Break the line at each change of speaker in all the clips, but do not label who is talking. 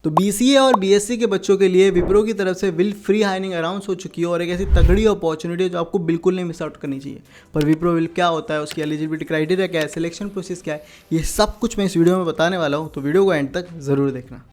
तो बीसीए और बीएससी के बच्चों के लिए विप्रो की तरफ से विल फ्री हायरिंग अनाउंस हो चुकी है और एक ऐसी तगड़ी अपॉर्चुनिटी है जो आपको बिल्कुल नहीं मिस आउट करनी चाहिए। पर विप्रो विल क्या होता है, उसकी एलिजिबिलिटी क्राइटेरिया क्या है, सिलेक्शन प्रोसेस क्या है, ये सब कुछ मैं इस वीडियो में बताने वाला हूँ, तो वीडियो को एंड तक ज़रूर देखना।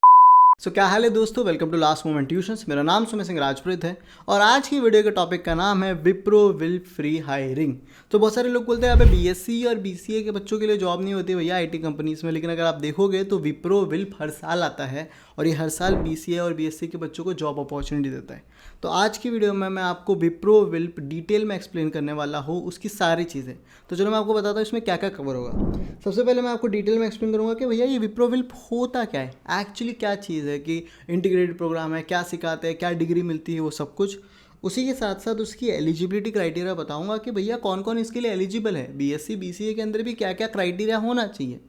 सो क्या हाल है दोस्तों, welcome to last moment tuitions. मेरा नाम सुमेर सिंह राजपुरोहित है और आज की वीडियो के टॉपिक का नाम है विप्रो विल फ्री हायरिंग। तो बहुत सारे लोग बोलते हैं यहाँ पे बीएससी और बीसीए के बच्चों के लिए जॉब नहीं होती भैया आईटी कंपनीज में, लेकिन अगर आप देखोगे तो विप्रो विल हर साल आता है और ये हर साल बीसीए और बीएससी के बच्चों को जॉब अपॉर्चुनिटी देता है। तो आज की वीडियो में मैं आपको विप्रो विल डिटेल में एक्सप्लेन करने वाला हूँ, उसकी सारी चीज़ें। तो चलो मैं आपको बताता हूँ इसमें क्या क्या कवर होगा। सबसे पहले मैं आपको डिटेल में एक्सप्लेन करूँगा कि भैया ये विप्रो विल होता क्या है, एक्चुअली क्या चीज़ है, कि इंटीग्रेटेड प्रोग्राम है, क्या सिखाते हैं, क्या डिग्री मिलती है, वो सब कुछ। उसी के साथ साथ उसकी एलिजिबिलिटी क्राइटेरिया बताऊंगा कि भैया कौन कौन इसके लिए एलिजिबल है, बीएससी बीसीए के अंदर भी क्या क्या क्राइटेरिया होना चाहिए।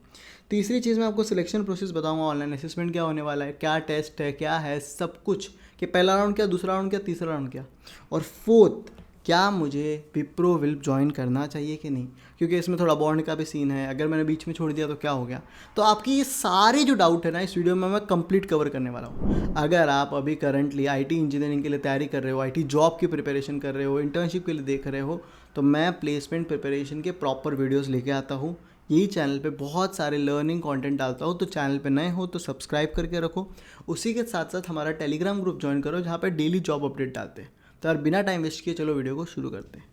तीसरी चीज़ मैं आपको सिलेक्शन प्रोसेस बताऊंगा, ऑनलाइन असेसमेंट क्या होने वाला है, क्या टेस्ट है, क्या है, सब कुछ, कि पहला राउंड क्या, दूसरा राउंड क्या, तीसरा राउंड क्या, और फोर्थ क्या मुझे विप्रो विल ज्वाइन करना चाहिए कि नहीं, क्योंकि इसमें थोड़ा बॉन्ड का भी सीन है, अगर मैंने बीच में छोड़ दिया तो क्या हो गया। तो आपकी ये सारे जो डाउट है ना इस वीडियो में मैं कंप्लीट कवर करने वाला हूँ। अगर आप अभी करंटली आईटी इंजीनियरिंग के लिए तैयारी कर रहे हो, आईटी जॉब की प्रिपरेशन कर रहे हो, इंटर्नशिप के लिए देख रहे हो, तो मैं प्लेसमेंट प्रिपरेशन के प्रॉपर वीडियोज़ लेके आता हूँ। यही चैनल पे बहुत सारे लर्निंग कंटेंट डालता हूँ, तो चैनल पे नए हो तो सब्सक्राइब करके रखो। उसी के साथ साथ हमारा टेलीग्राम ग्रुप ज्वाइन करो जहाँ पे डेली जॉब अपडेट डालते हैं। तो यार बिना टाइम वेस्ट किए चलो वीडियो को शुरू करते हैं।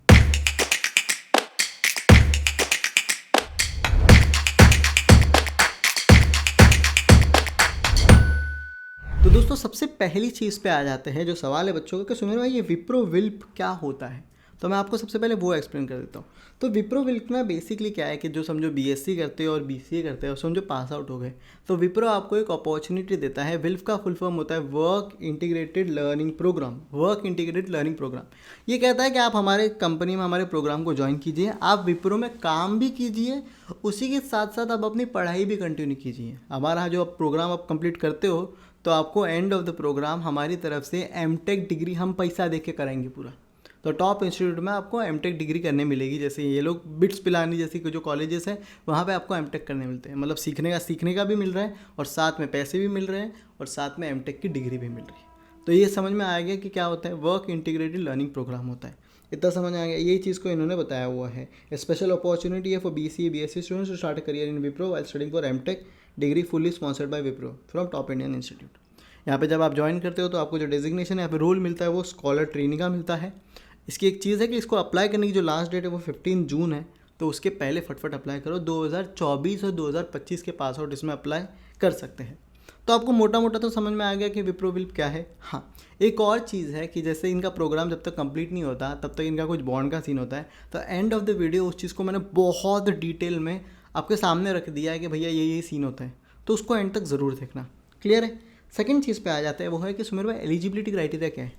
तो दोस्तों सबसे पहली चीज़ पे आ जाते हैं, जो सवाल है बच्चों का कि सुमेर भाई ये विप्रो विल क्या होता है। तो मैं आपको सबसे पहले वो एक्सप्लेन कर देता हूँ। तो विप्रो विल ना बेसिकली क्या है कि जो समझो बीएससी करते हो और बीसीए करते हो, समझो पास आउट हो गए, तो विप्रो आपको एक अपॉर्चुनिटी देता है। विल्फ का फुल फॉर्म होता है work integrated learning programme. Work integrated learning programme ये कहता है कि आप हमारे कंपनी में हमारे प्रोग्राम को ज्वाइन कीजिए, आप विप्रो में काम भी कीजिए, उसी के साथ साथ आप अपनी पढ़ाई भी कंटिन्यू कीजिए। हमारा जो प्रोग्राम आप कंप्लीट करते हो तो आपको एंड ऑफ द प्रोग्राम हमारी तरफ से एमटेक डिग्री हम पैसा दे के कराएंगे पूरा। तो टॉप इंस्टीट्यूट में आपको एमटेक डिग्री करने मिलेगी, जैसे ये लोग बिट्स पिलानी जैसी जो कॉलेजेस हैं वहाँ पे आपको एमटेक करने मिलते हैं। मतलब सीखने का भी मिल रहा है और साथ में पैसे भी मिल रहे हैं और साथ में एमटेक की डिग्री भी मिल रही है। तो ये समझ में आ गया कि क्या होता है, वर्क इंटीग्रेटेड लर्निंग प्रोग्राम होता है। इतना समझ आ गया, यही चीज़ को इन्होंने बताया हुआ है। स्पेशल अपॉर्चुनिटी है for BCA BSc students to start career in Wipro while studying for MTech degree fully sponsored by Wipro from top Indian institute. यहाँ पे जब आप ज्वाइन करते हो तो आपको जो डेजिग्नेशन है, यहाँ पे रोल मिलता है, वो स्कॉलर ट्रेनिंग का मिलता है। इसकी एक चीज़ है कि इसको अप्लाई करने की जो लास्ट डेट है वो 15 जून है, तो उसके पहले फटफट अप्लाई करो। 2024 और 2025 के पास आउट इसमें अप्लाई कर सकते हैं। तो आपको मोटा मोटा तो समझ में आ गया कि विप्रो विल क्या है। हाँ, एक और चीज़ है कि जैसे इनका प्रोग्राम जब तक कंप्लीट नहीं होता तब तक इनका कुछ बॉन्ड का सीन होता है। तो एंड ऑफ द वीडियो उस चीज़ को मैंने बहुत डिटेल में आपके सामने रख दिया है कि भैया ये सीन होता है, तो उसको एंड तक ज़रूर देखना। क्लियर है। सेकंड चीज़ पे आ जाता है, वो है कि सुमेर भाई एलिजिबिलिटी क्राइटेरिया क्या है।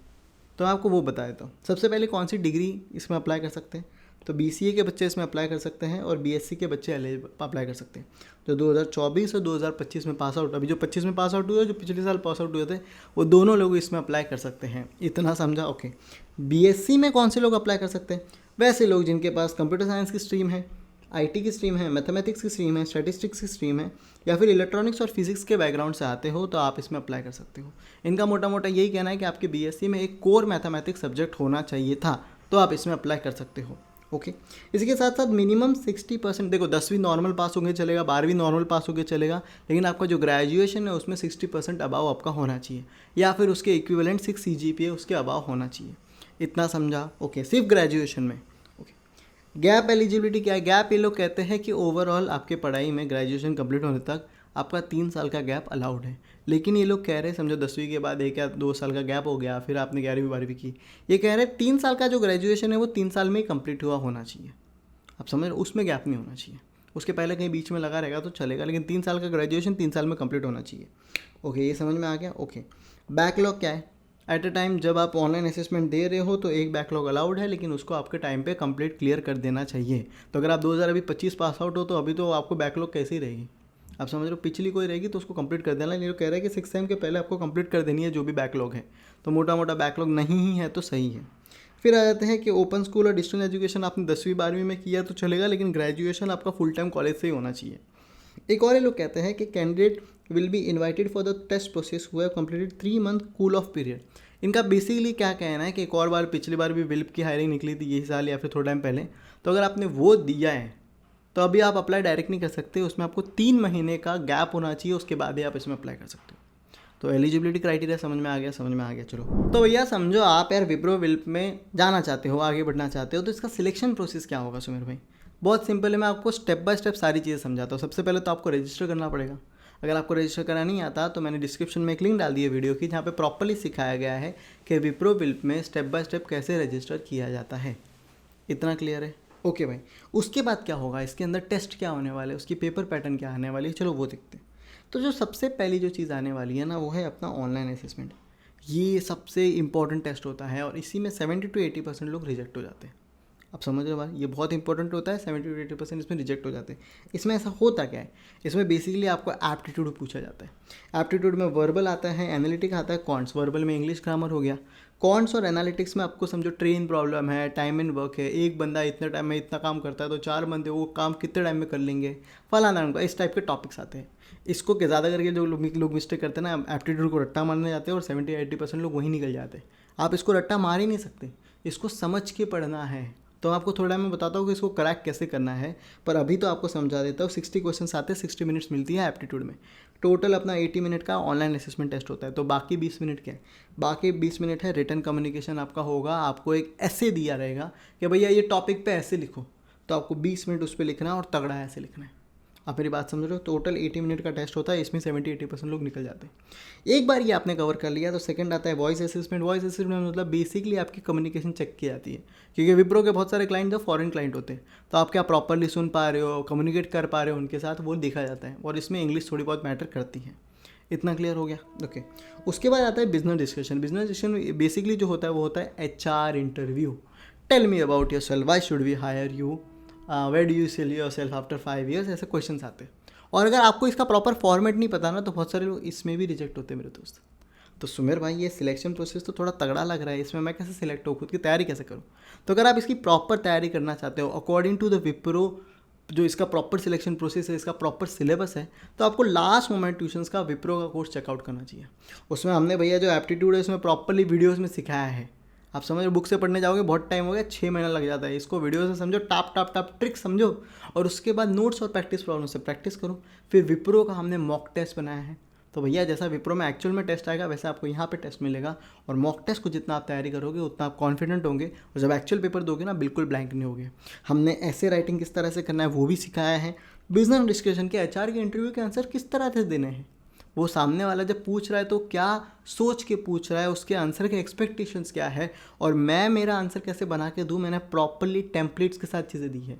तो मैं आपको वो बता देता हूँ। सबसे पहले कौन सी डिग्री इसमें अप्लाई कर सकते हैं, तो बीसीए के बच्चे इसमें अप्लाई कर सकते हैं और बीएससी के बच्चे अप्लाई कर सकते हैं जो 2024 और 2025 में पास आउट, अभी जो 25 में पास आउट हुए, जो पिछले साल पास आउट हुए थे, वो दोनों लोग इसमें अप्लाई कर सकते हैं। इतना समझा, ओके। बीएससी में कौन से लोग अप्लाई कर सकते हैं, वैसे लोग जिनके पास कंप्यूटर साइंस की स्ट्रीम है, आईटी की स्ट्रीम है, मैथमेटिक्स की स्ट्रीम है, स्टैटिस्टिक्स की स्ट्रीम है, या फिर इलेक्ट्रॉनिक्स और फिजिक्स के बैकग्राउंड से आते हो तो आप इसमें अप्लाई कर सकते हो। इनका मोटा मोटा यही कहना है कि आपके बीएससी में एक कोर मैथमेटिक्स सब्जेक्ट होना चाहिए था, तो आप इसमें अप्लाई कर सकते हो। ओके। इसी के साथ साथ मिनिमम 60%, देखो 10वीं नॉर्मल पास होंगे चलेगा, 12वीं नॉर्मल पास होंगे चलेगा, लेकिन आपका जो ग्रेजुएशन है उसमें 60% अबाव आपका होना चाहिए, या फिर उसके इक्विवेलेंट 6 CGPA उसके अबाव होना चाहिए। इतना समझा, ओके। सिर्फ ग्रेजुएशन में। गैप एलिजिबिलिटी क्या है, गैप ये लोग कहते हैं कि ओवरऑल आपके पढ़ाई में ग्रेजुएशन कंप्लीट होने तक आपका 3 साल का गैप अलाउड है। लेकिन ये लोग कह रहे हैं, समझो 10वीं के बाद 1 या 2 साल का गैप हो गया, फिर आपने 11वीं 12वीं की, ये कह रहे हैं 3 साल का जो ग्रेजुएशन है वो 3 साल में ही कंप्लीट हुआ होना चाहिए। आप समझ रहे, उसमें गैप नहीं होना चाहिए। उसके पहले कहीं बीच में लगा रहेगा तो चलेगा, लेकिन 3 साल का ग्रेजुएशन 3 साल में कंप्लीट होना चाहिए। ओके, ये समझ में आ गया। ओके, बैकलॉग क्या है, एट अ टाइम जब आप ऑनलाइन असेसमेंट दे रहे हो तो एक बैकलॉग अलाउड है, लेकिन उसको आपके टाइम पे कंप्लीट क्लियर कर देना चाहिए। तो अगर आप 2025 पास आउट हो तो अभी तो आपको बैकलॉग कैसी रहेगी, आप समझ रहे हो, पिछली कोई रहेगी तो उसको कंप्लीट कर देना। ये कह रहा है कि 6 सेम के पहले आपको कंप्लीट कर देनी है जो भी बैकलॉग है। तो मोटा मोटा बैकलॉग नहीं ही है तो सही है। फिर आ जाते हैं कि ओपन स्कूल और डिस्टेंस एजुकेशन आपने 10वीं 12वीं में किया तो चलेगा, लेकिन ग्रेजुएशन आपका फुल टाइम कॉलेज से ही होना चाहिए। एक और ये लोग कहते हैं कि candidate will be invited for the test process who have completed 3 month cool of period. इनका बेसिकली क्या कहना है कि एक और बार पिछली बार भी विल्प की हायरिंग निकली थी यही साल या फिर थोड़ा टाइम पहले, तो अगर आपने वो दिया है तो अभी आप अप्लाई डायरेक्ट नहीं कर सकते, उसमें आपको 3 महीने का गैप होना चाहिए, उसके बाद ही आप इसमें अप्लाई कर सकते हो। तो एलिजिबिलिटी क्राइटेरिया समझ में आ गया, समझ में आ गया। चलो तो भैया समझो आप यार विप्रो विल्प में जाना चाहते हो, आगे बढ़ना चाहते हो, तो इसका सिलेक्शन प्रोसेस क्या होगा सुमेर भाई? बहुत सिंपल है, मैं आपको स्टेप बाय स्टेप सारी चीज़ें समझाता हूँ। सबसे पहले तो आपको रजिस्टर करना पड़ेगा। अगर आपको रजिस्टर करना नहीं आता तो मैंने डिस्क्रिप्शन में एक लिंक डाल दी है वीडियो की, जहाँ पे प्रॉपर्ली सिखाया गया है कि विप्रो विल्प में स्टेप बाय स्टेप कैसे रजिस्टर किया जाता है। इतना क्लियर है? ओके भाई। उसके बाद क्या होगा, इसके अंदर टेस्ट क्या होने वाले, उसकी पेपर पैटर्न क्या आने वाली है, चलो वो देखते हैं। तो जो सबसे पहली जो चीज़ आने वाली है ना, वो है अपना ऑनलाइन असेसमेंट। ये सबसे इंपॉर्टेंट टेस्ट होता है और इसी में 70 to 80% लोग रिजेक्ट हो जाते हैं। आप समझ रहे हो बात, ये बहुत इंपॉर्टेंट होता है। 70 to 80% इसमें रिजेक्ट हो जाते हैं। इसमें ऐसा होता क्या है, इसमें बेसिकली आपको एप्टीट्यूड पूछा जाता है। एप्टीट्यूड में वर्बल आता है, एनालिटिक आता है, कॉन्ट्स। वर्बल में इंग्लिश ग्रामर हो गया। कॉन्ट्स और एनालिटिक्स में आपको समझो ट्रेन प्रॉब्लम है, टाइम एंड वर्क है, एक बंदा इतने टाइम में इतना काम करता है तो 4 बंदे वो काम कितने टाइम में कर लेंगे, फलाना उनका, इस टाइप के टॉपिक्स आते हैं। इसको के ज़्यादा करके जो लोग मिस्टेक करते हैं ना, एप्टीट्यूड को रट्टा मारने जाते हैं और 70-80% लोग वहीं निकल जाते हैं। आप इसको रट्टा मार ही नहीं सकते, इसको समझ के पढ़ना है। तो आपको थोड़ा टाइम में बताता हूँ कि इसको क्रैक कैसे करना है, पर अभी तो आपको समझा देता हूँ। 60 क्वेश्चन आते हैं, 60 मिनट्स मिलती है एप्टीट्यूड में। टोटल अपना 80 मिनट का ऑनलाइन असेसमेंट टेस्ट होता है, तो बाकी 20 मिनट क्या है, बाकी 20 मिनट है रिटन कम्युनिकेशन आपका होगा। आपको एक ऐसे दिया रहेगा कि भैया ये टॉपिक पे ऐसे लिखो, तो आपको 20 मिनट उस पर लिखना है और तगड़ा ऐसे लिखना है। आप मेरी बात समझ रहे हो? टोटल 80 मिनट का टेस्ट होता है, इसमें 70-80% लोग निकल जाते हैं। एक बार ये आपने कवर कर लिया तो सेकंड आता है वॉइस असेसमेंट। वॉइस असेसमेंट मतलब बेसिकली आपकी कम्युनिकेशन चेक की जाती है, क्योंकि विप्रो के बहुत सारे क्लाइंट जो फॉरेन क्लाइंट होते हैं, तो आप क्या प्रॉपरली सुन पा रहे हो, कम्युनिकेट कर पा रहे हो उनके साथ, वो देखा जाता है। और इसमें इंग्लिश थोड़ी बहुत मैटर करती है। इतना क्लियर हो गया? ओके। उसके बाद आता है business discussion. Business discussion basically जो होता है वो होता है HR interview. Tell me about yourself, why should we hire you, where do you sell yourself after 5 years, ऐसे क्वेश्चन आते हैं। और अगर आपको इसका प्रॉपर फॉर्मेट नहीं पता ना, तो बहुत सारे लोग इसमें भी रिजेक्ट होते हैं मेरे दोस्त। तो सुमेर भाई ये सिलेक्शन प्रोसेस तो थोड़ा तगड़ा लग रहा है, इसमें मैं कैसे सिलेक्ट हूँ, खुद की तैयारी कैसे करूँ? तो अगर आप इसकी प्रॉपर तैयारी करना चाहते हो अकॉर्डिंग टू द विप्रो, जो इसका प्रॉपर सिलेक्शन प्रोसेस है, इसका प्रॉपर सिलेबस है, तो आपको लास्ट मोमेंट ट्यूशंस का विप्रो का कोर्स चेकआउट करना चाहिए। उसमें हमने भैया जो एप्टीट्यूड है उसमें प्रॉपरली वीडियोज़ में सिखाया है। आप समझो, बुक से पढ़ने जाओगे बहुत टाइम हो गया, 6 महीना लग जाता है। इसको वीडियो से समझो, टाप टाप टाप ट्रिक समझो, और उसके बाद नोट्स और प्रैक्टिस प्रॉब्लम से प्रैक्टिस करो। फिर विप्रो का हमने मॉक टेस्ट बनाया है, तो भैया जैसा विप्रो में एक्चुअल में टेस्ट आएगा वैसा आपको यहाँ पे टेस्ट मिलेगा। और मॉक टेस्ट को जितना आप तैयारी करोगे उतना आप कॉन्फिडेंट होंगे, और जब एक्चुअल पेपर दोगे ना बिल्कुल ब्लैंक नहीं होगे। हमने ऐसे राइटिंग किस तरह से करना है वो भी सिखाया है। बिजनेस डिस्कशन के HR के इंटरव्यू के आंसर किस तरह से देने हैं, वो सामने वाला जब पूछ रहा है तो क्या सोच के पूछ रहा है, उसके आंसर के एक्सपेक्टेशंस क्या है, और मैं मेरा आंसर कैसे बना के दूँ, मैंने प्रॉपरली टेम्पलेट्स के साथ चीज़ें दी है।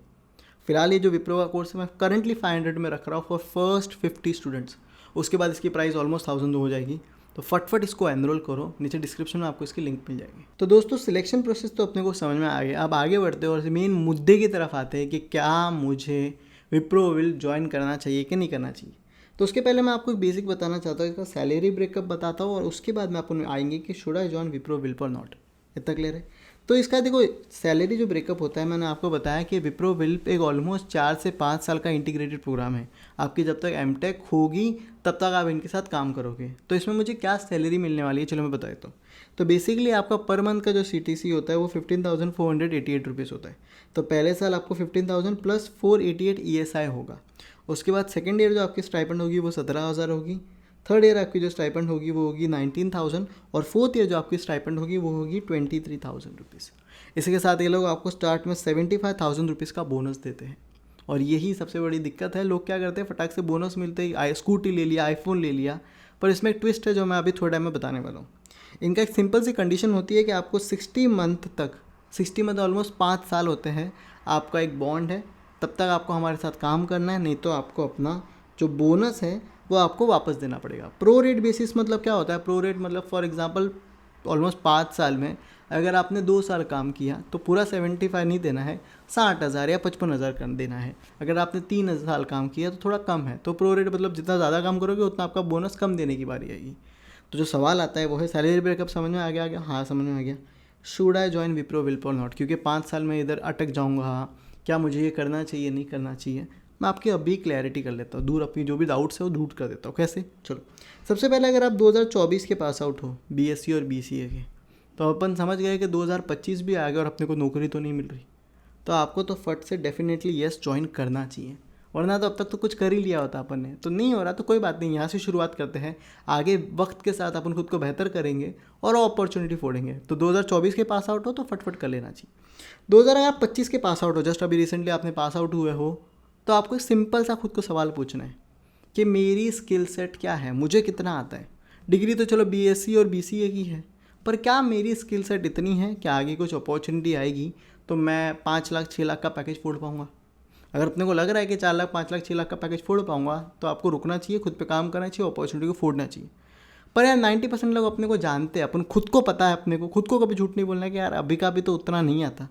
फिलहाल ये जो विप्रो का कोर्स है मैं करंटली 500 में रख रहा हूँ फॉर फर्स्ट 50 स्टूडेंट्स। उसके बाद इसकी प्राइस ऑलमोस्ट 1000 हो जाएगी, तो फटफट इसको एनरोल करो, नीचे डिस्क्रिप्शन में आपको इसकी लिंक मिल जाएगी। तो दोस्तों सिलेक्शन प्रोसेस तो अपने को समझ में आ गया। अब आगे बढ़ते हैं और मेन मुद्दे की तरफ आते हैं कि क्या मुझे विप्रो विल ज्वाइन करना चाहिए कि नहीं करना चाहिए। तो उसके पहले मैं आपको एक बेसिक बताना चाहता हूँ, इसका सैलरी ब्रेकअप बताता हूँ, और उसके बाद मैं आपको आएंगे कि should I join Wipro WILP और नॉट। इतना क्लियर है? तो इसका देखो सैलरी जो ब्रेकअप होता है, मैंने आपको बताया कि विप्रो विल्प एक ऑलमोस्ट 4 से 5 साल का इंटीग्रेटेड प्रोग्राम है। आपकी जब तक एमटेक होगी तब तक आप इनके साथ काम करोगे। तो इसमें मुझे क्या सैलरी मिलने वाली है, चलो मैं बता देता हूँ। तो बेसिकली आपका पर मंथ का जो CTC होता है वो 15,488 रुपीज़ होता है। तो पहले साल आपको 15,000 प्लस 488 ESI होगा। उसके बाद सेकेंड ईयर जो आपकी स्टाइपेंड होगी वो 17,000 होगी। थर्ड ईयर आपकी जो स्टाइपेंड होगी वो होगी 19,000, और फोर्थ ईयर जो आपकी स्टाइपेंड होगी वो होगी 23,000 रुपीज़। इसके साथ ये लोग आपको स्टार्ट में 75,000 रुपीज़ का बोनस देते हैं। और यही सबसे बड़ी दिक्कत है, लोग क्या करते हैं फटाक से बोनस मिलते ही स्कूटी ले लिया, आईफोन ले लिया। पर इसमें एक ट्विस्ट है जो मैं अभी थोड़ा टाइम में बताने वाला हूँ। इनका एक सिंपल सी कंडीशन होती है कि आपको 60 मंथ तक, 60 मंथ ऑलमोस्ट 5 साल होते हैं, आपका एक बॉन्ड है, तब तक आपको हमारे साथ काम करना है, नहीं तो आपको अपना जो बोनस है वो आपको वापस देना पड़ेगा। प्रो रेट बेसिस मतलब क्या होता है, प्रो रेट मतलब फॉर एग्जांपल ऑलमोस्ट 5 साल में अगर आपने 2 साल काम किया तो पूरा 75 नहीं देना है, 60,000 या 55,000 कर देना है। अगर आपने 3 साल काम किया तो थोड़ा कम है। तो प्रो रेट मतलब जितना ज़्यादा काम करोगे उतना आपका बोनस कम देने की बारी आएगी। तो जो सवाल आता है वो है सैलरी ब्रेकअप। समझ में आ गया? हाँ समझ में आ गया। Should I join Wipro WILP और नॉट, क्योंकि 5 साल में इधर अटक जाऊँगा, क्या मुझे ये करना चाहिए नहीं करना चाहिए। मैं आपकी अभी क्लैरिटी कर लेता हूँ, दूर अपनी जो भी डाउट्स है वो दूर कर देता हूँ। कैसे? चलो, सबसे पहले अगर आप 2024 के पास आउट हो बीएससी और बीसीए के, तो अपन समझ गए कि 2025 भी आ गया और अपने को नौकरी तो नहीं मिल रही, तो आपको तो फट से डेफिनेटली यस ज्वाइन करना चाहिए, वरना तो अब तक तो कुछ कर ही लिया होता अपन ने। तो नहीं हो रहा तो कोई बात नहीं, यहाँ से शुरुआत करते हैं, आगे वक्त के साथ अपन खुद को बेहतर करेंगे और अपॉर्चुनिटी फोड़ेंगे। तो 2024 के पास आउट हो तो फटफट कर लेना चाहिए। 2025 के पास आउट हो, जस्ट अभी रिसेंटली आपने पास आउट हुए हो, तो आपको एक सिंपल सा खुद को सवाल पूछना है कि मेरी स्किल सेट क्या है, मुझे कितना आता है। डिग्री तो चलो बीएससी और बीसीए की है, पर क्या मेरी स्किल सेट इतनी है कि आगे कुछ अपॉर्चुनिटी आएगी तो मैं 5 लाख 6 लाख का पैकेज फोड़ पाऊँगा? अगर अपने को लग रहा है कि 4 लाख 5 लाख 6 लाख का पैकेज फोड़ पाऊँगा, तो आपको रुकना चाहिए, खुद पे काम करना चाहिए, अपॉर्चुनिटी को फोड़ना चाहिए। पर यार 90% लोग अपने को जानते हैं, अपन खुद को पता है, अपने को खुद को कभी झूठ नहीं बोलना है कि यार अभी का भी तो उतना नहीं आता,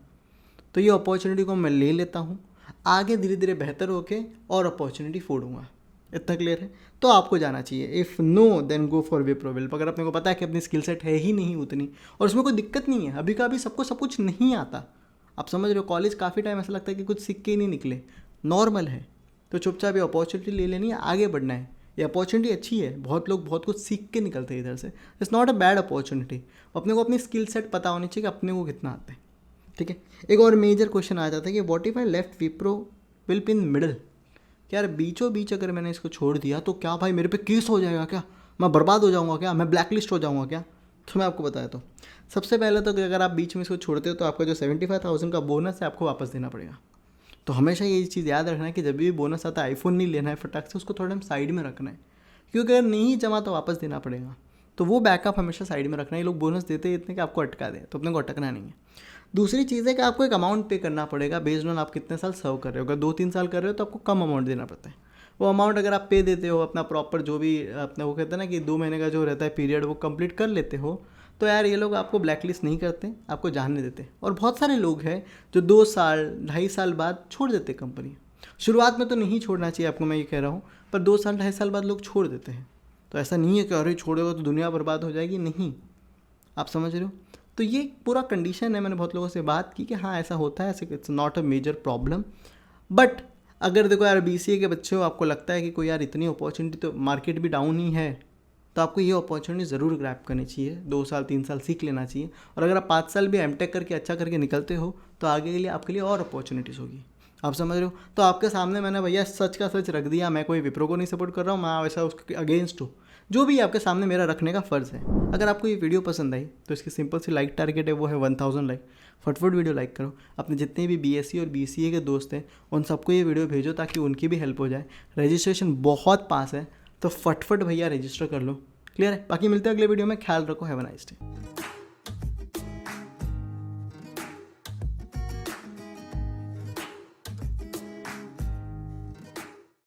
तो ये अपॉर्चुनिटी को मैं ले लेता हूँ, आगे धीरे धीरे बेहतर होके और अपॉर्चुनिटी फोड़ूंगा। इतना क्लियर है? तो आपको जाना चाहिए। If no then go for Wipro WILP. अगर अपने को पता है कि अपनी स्किल सेट है ही नहीं उतनी और उसमें कोई दिक्कत नहीं है, अभी का अभी सबको सब कुछ नहीं आता, आप समझ रहे हो, कॉलेज काफ़ी टाइम ऐसा लगता है कि कुछ सीख के ही नहीं निकले, नॉर्मल है, तो चुपचाप ये अपॉर्चुनिटी ले लेनी है, आगे बढ़ना है। ये अपॉर्चुनिटी अच्छी है, बहुत लोग बहुत कुछ सीख के निकलते हैं इधर से, it's not a bad opportunity. अपने को अपनी स्किल सेट पता होनी चाहिए कि अपने को कितना आता है। ठीक है, एक और मेजर क्वेश्चन आ जाता है कि what if I left Wipro WILP in middle. क्या यार बीचों बीच अगर मैंने इसको छोड़ दिया तो क्या भाई मेरे पे केस हो जाएगा क्या, मैं बर्बाद हो जाऊंगा क्या, मैं ब्लैक लिस्ट हो जाऊंगा क्या? तो मैं आपको बताया, तो सबसे पहले तो अगर आप बीच में इसको छोड़ते हो तो आपका जो 75,000 का बोनस है आपको वापस देना पड़ेगा। तो हमेशा ये चीज़ याद रखना है कि जब भी बोनस आता है आईफोन नहीं लेना है फटाक से, उसको थोड़ा हम साइड में रखना है, क्योंकि अगर नहीं जमा तो वापस देना पड़ेगा। तो वो बैकअप हमेशा साइड में रखना है। ये लोग बोनस देते हैं इतने कि आपको अटका दें, तो अपने को अटकना नहीं है। दूसरी चीज़ है कि आपको एक अमाउंट पे करना पड़ेगा बेस्ड ऑन आप कितने साल सर्व कर रहे हो। अगर 2-3 साल कर रहे हो तो आपको कम अमाउंट देना पड़ता है। वो अमाउंट अगर आप पे देते हो अपना प्रॉपर, जो भी अपना वो कहते हैं ना कि 2 महीने का जो रहता है पीरियड, वो कंप्लीट कर लेते हो, तो यार ये लोग आपको ब्लैकलिस्ट नहीं करते, आपको जानने देते। और बहुत सारे लोग हैं जो 2 साल 2.5 साल बाद छोड़ देते कंपनी। शुरुआत में तो नहीं छोड़ना चाहिए आपको, मैं ये कह रहा हूँ, पर 2 साल 2.5 साल बाद लोग छोड़ देते हैं। तो ऐसा नहीं है कि अरे छोड़ेगा तो दुनिया बर्बाद हो जाएगी, नहीं, आप समझ रहे हो। तो ये पूरा कंडीशन है, मैंने बहुत लोगों से बात की कि हाँ ऐसा होता है, ऐसे it's not a major problem. But अगर देखो यार बीसीए के बच्चे हो, आपको लगता है कि कोई यार इतनी अपॉर्चुनिटी, तो मार्केट भी डाउन ही है, तो आपको ये अपॉर्चुनिटी ज़रूर ग्रैब करनी चाहिए। 2 साल 3 साल सीख लेना चाहिए, और अगर आप 5 साल भी एमटेक करके अच्छा करके निकलते हो तो आगे के लिए आपके लिए और अपॉर्चुनिटीज़ होगी, आप समझ रहे हो। तो आपके सामने मैंने भैया सच का सच रख दिया, मैं कोई विप्रो को नहीं सपोर्ट कर रहा हूँ, मैं वैसा उसके अगेंस्ट हूँ, जो भी आपके सामने मेरा रखने का फ़र्ज़ है। अगर आपको ये वीडियो पसंद आई तो इसकी सिंपल सी लाइक टारगेट है, वो है 1000 लाइक। फटफट वीडियो लाइक करो, अपने जितने भी बीएससी और बीसीए के दोस्त हैं उन सबको ये वीडियो भेजो ताकि उनकी भी हेल्प हो जाए। रजिस्ट्रेशन बहुत पास है, तो फटफट भैया रजिस्टर कर लो। क्लियर है? बाकी मिलते हैं अगले वीडियो में, ख्याल रखो, हैव अ नाइस डे।